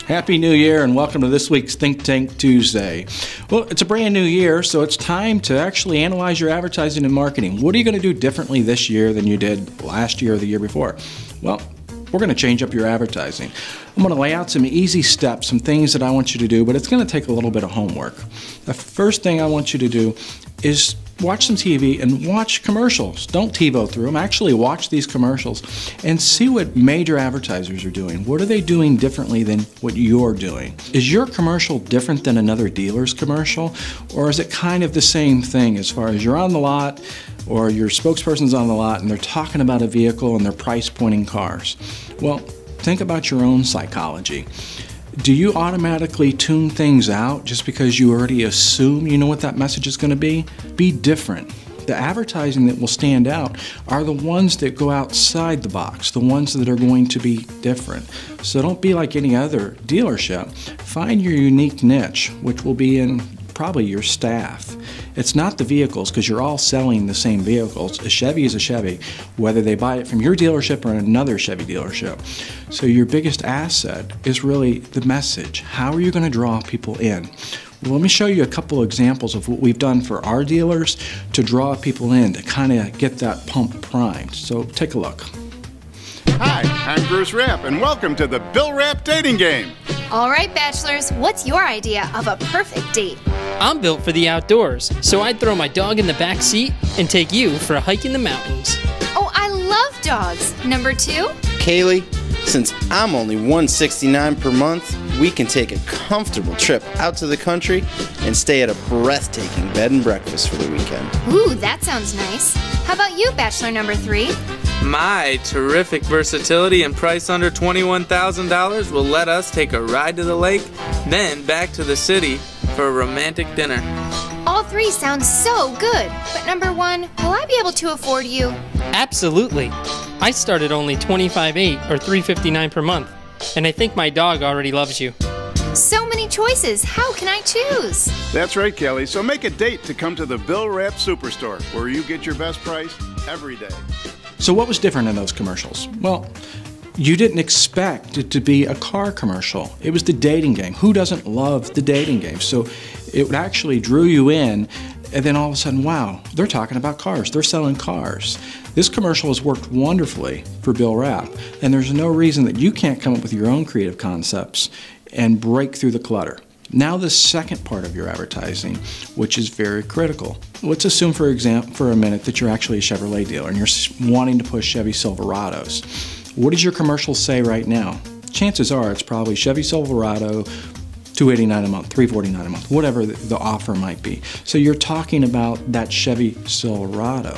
Happy New Year and welcome to this week's Think Tank Tuesday. Well, it's a brand new year, so it's time to actually analyze your advertising and marketing. What are you going to do differently this year than you did last year or the year before? Well, we're going to change up your advertising. I'm going to lay out some easy steps, some things that I want you to do, but it's going to take a little bit of homework. The first thing I want you to do is watch some TV and watch commercials. Don't TiVo through them. Actually watch these commercials and see what major advertisers are doing. What are they doing differently than what you're doing? Is your commercial different than another dealer's commercial? Or is it kind of the same thing as far as you're on the lot or your spokesperson's on the lot and they're talking about a vehicle and they're price pointing cars? Well, think about your own psychology. Do you automatically tune things out just because you already assume you know what that message is going to be? Be different. The advertising that will stand out are the ones that go outside the box, the ones that are going to be different. So don't be like any other dealership. Find your unique niche, which will be in probably your staff. It's not the vehicles, because you're all selling the same vehicles. A Chevy is a Chevy, whether they buy it from your dealership or another Chevy dealership. So your biggest asset is really the message. How are you going to draw people in? Well, let me show you a couple examples of what we've done for our dealers to draw people in, to kind of get that pump primed. So take a look. Hi, I'm Bruce Rapp, and welcome to the Bill Rapp Dating Game. All right, bachelors, what's your idea of a perfect date? I'm built for the outdoors, so I'd throw my dog in the back seat and take you for a hike in the mountains. Oh, I love dogs. Number 2? Kaylee, since I'm only $169 per month, we can take a comfortable trip out to the country and stay at a breathtaking bed and breakfast for the weekend. Ooh, that sounds nice. How about you, bachelor number 3? My terrific versatility and price under $21,000 will let us take a ride to the lake, then back to the city for a romantic dinner. All 3 sound so good, but number 1, will I be able to afford you? Absolutely. I start at only $25.8 or $359 per month, and I think my dog already loves you. So many choices. How can I choose? That's right, Kelly. So make a date to come to the Bill Rapp Superstore, where you get your best price every day. So what was different in those commercials? Well, you didn't expect it to be a car commercial. It was the dating game. Who doesn't love the dating game? So it actually drew you in, and then all of a sudden, wow, they're talking about cars. They're selling cars. This commercial has worked wonderfully for Bill Rapp, and there's no reason that you can't come up with your own creative concepts and break through the clutter. Now the second part of your advertising, which is very critical. Let's assume, for example, for a minute that you're actually a Chevrolet dealer and you're wanting to push Chevy Silverados. What does your commercial say right now? Chances are it's probably Chevy Silverado, $289 a month, $349 a month, whatever the offer might be. So you're talking about that Chevy Silverado,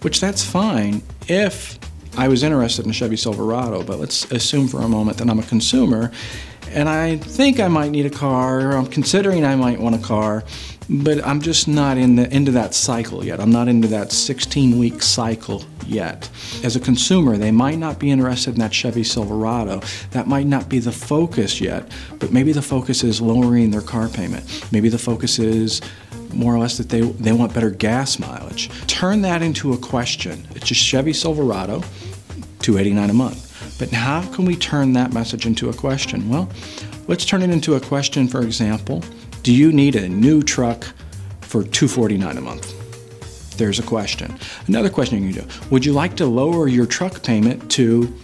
which that's fine if I was interested in a Chevy Silverado, but let's assume for a moment that I'm a consumer and I think I might need a car, or I'm considering I might want a car, but I'm just not into that cycle yet. I'm not into that 16-week cycle yet. As a consumer, they might not be interested in that Chevy Silverado. That might not be the focus yet, but maybe the focus is lowering their car payment. Maybe the focus is more or less that they want better gas mileage. Turn that into a question. It's a Chevy Silverado, $289 a month. But how can we turn that message into a question? Well, let's turn it into a question, for example, do you need a new truck for $249 a month? There's a question. Another question you can do, would you like to lower your truck payment to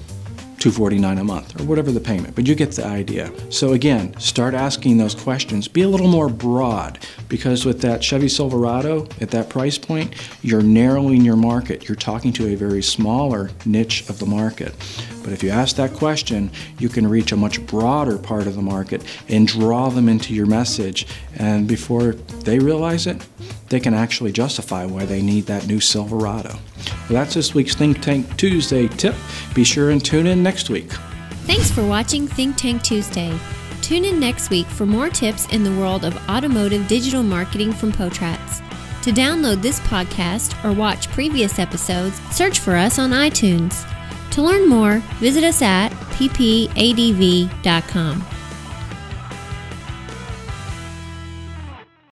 $249 a month, or whatever the payment, but you get the idea. So again, start asking those questions. Be a little more broad, because with that Chevy Silverado, at that price point, you're narrowing your market. You're talking to a very smaller niche of the market. But if you ask that question, you can reach a much broader part of the market and draw them into your message. And before they realize it, they can actually justify why they need that new Silverado. Well, that's this week's Think Tank Tuesday tip. Be sure and tune in next week. Thanks for watching Think Tank Tuesday. Tune in next week for more tips in the world of automotive digital marketing from Potrats. To download this podcast or watch previous episodes, search for us on iTunes. To learn more, visit us at ppadv.com.